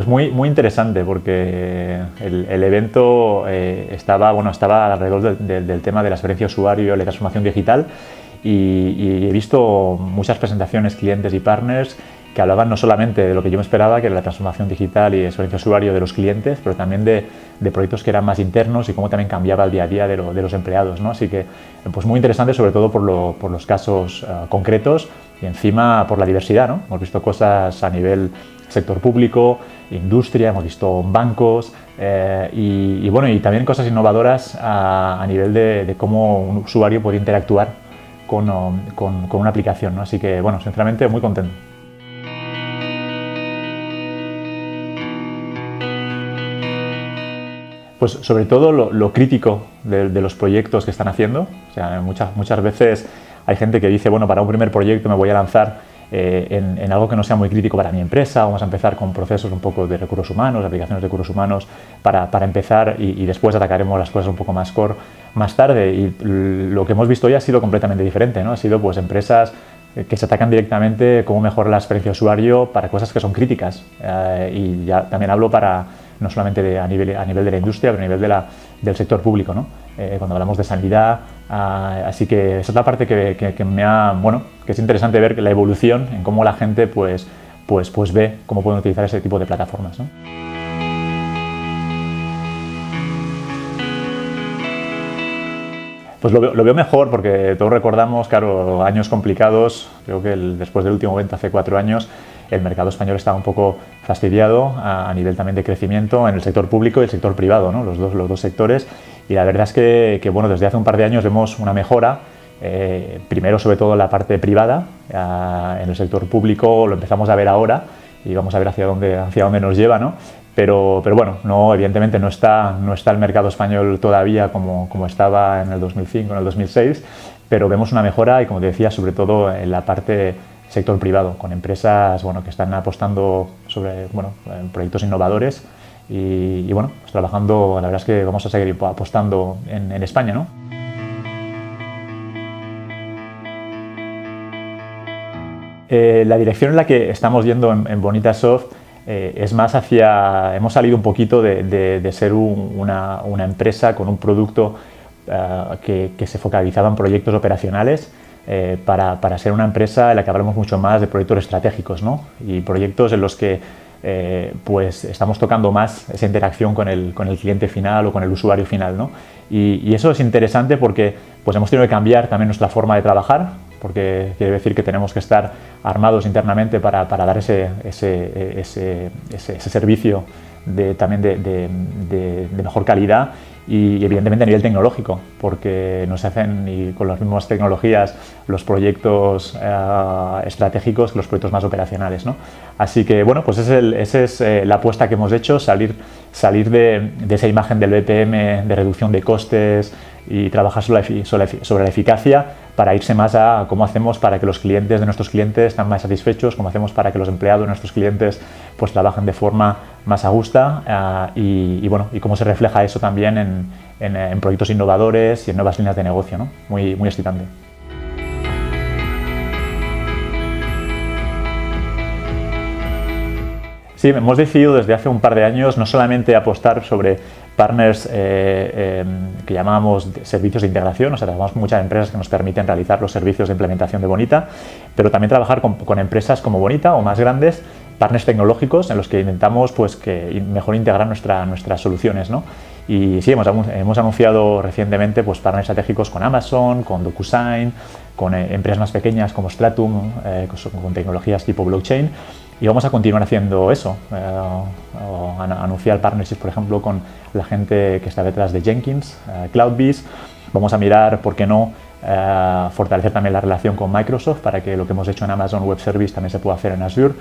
Pues muy interesante porque el evento estaba alrededor del tema de la experiencia de usuario y la transformación digital y he visto muchas presentaciones, clientes y partners que hablaban no solamente de lo que yo me esperaba, que era la transformación digital y experiencia de usuario de los clientes, pero también de proyectos que eran más internos y cómo también cambiaba el día a día de los empleados, ¿no? Así que pues muy interesante, sobre todo por los casos concretos y encima por la diversidad, ¿no? Hemos visto cosas a nivel sector público, industria, hemos visto bancos y también cosas innovadoras a nivel de cómo un usuario puede interactuar con una aplicación, ¿no? Así que, bueno, sinceramente muy contento. Pues sobre todo lo crítico de los proyectos que están haciendo. O sea, muchas veces hay gente que dice, bueno, para un primer proyecto me voy a lanzar en algo que no sea muy crítico para mi empresa, vamos a empezar con procesos un poco de recursos humanos, de aplicaciones de recursos humanos para empezar y después atacaremos las cosas un poco más core más tarde. Y lo que hemos visto hoy ha sido completamente diferente, ¿no? Ha sido pues empresas que se atacan directamente cómo mejorar la experiencia de usuario para cosas que son críticas. Y ya también hablo no solamente a nivel de la industria, pero a nivel del sector público, ¿no? Cuando hablamos de sanidad, así que esa es la parte que es interesante ver la evolución en cómo la gente pues ve cómo pueden utilizar ese tipo de plataformas, ¿no? Pues lo veo mejor porque todos recordamos, claro, años complicados. Creo que después del último evento hace 4 años el mercado español estaba un poco fastidiado a nivel también de crecimiento en el sector público y el sector privado, ¿no? Los dos sectores, y la verdad es que bueno, desde hace un par de años vemos una mejora, primero sobre todo en la parte privada, en el sector público lo empezamos a ver ahora y vamos a ver hacia dónde nos lleva, ¿no? Pero bueno, evidentemente no está el mercado español todavía como estaba en el 2005, en el 2006, pero vemos una mejora y, como te decía, sobre todo en la parte sector privado, con empresas que están apostando sobre proyectos innovadores y pues trabajando. La verdad es que vamos a seguir apostando en España, ¿no? La dirección en la que estamos yendo en Bonitasoft es más hemos salido un poquito de ser una empresa con un producto que se focalizaba en proyectos operacionales para ser una empresa en la que hablamos mucho más de proyectos estratégicos, ¿no? Y proyectos en los que pues estamos tocando más esa interacción con el cliente final o con el usuario final, ¿no? Y eso es interesante porque pues hemos tenido que cambiar también nuestra forma de trabajar, porque quiere decir que tenemos que estar armados internamente para dar ese servicio también de mejor calidad y evidentemente a nivel tecnológico, porque no se hacen ni con las mismas tecnologías los proyectos estratégicos que los proyectos más operacionales, ¿no? Así que bueno, pues esa es la apuesta que hemos hecho, salir de esa imagen del BPM de reducción de costes y trabajar sobre la eficacia para irse más a cómo hacemos para que los clientes de nuestros clientes estén más satisfechos, cómo hacemos para que los empleados de nuestros clientes pues trabajen de forma más a gusto y cómo se refleja eso también en proyectos innovadores y en nuevas líneas de negocio, ¿no? Muy excitante. Sí, hemos decidido desde hace un par de años no solamente apostar sobre partners que llamamos servicios de integración, o sea, trabajamos con muchas empresas que nos permiten realizar los servicios de implementación de Bonita, pero también trabajar con empresas como Bonita o más grandes, partners tecnológicos en los que intentamos pues que mejor integrar nuestras soluciones, ¿no? Y sí, hemos anunciado recientemente pues partners estratégicos con Amazon, con DocuSign, con empresas más pequeñas como Stratum, con tecnologías tipo blockchain. Y vamos a continuar haciendo eso, anunciar partnerships, por ejemplo, con la gente que está detrás de Jenkins, CloudBees. Vamos a mirar, ¿por qué no?, fortalecer también la relación con Microsoft para que lo que hemos hecho en Amazon Web Service también se pueda hacer en Azure.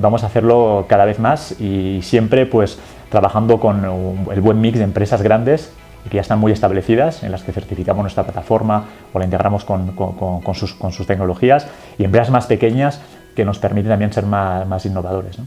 Vamos a hacerlo cada vez más y siempre pues trabajando con el buen mix de empresas grandes que ya están muy establecidas, en las que certificamos nuestra plataforma o la integramos con sus tecnologías, y empresas más pequeñas que nos permiten también ser más innovadores, ¿no?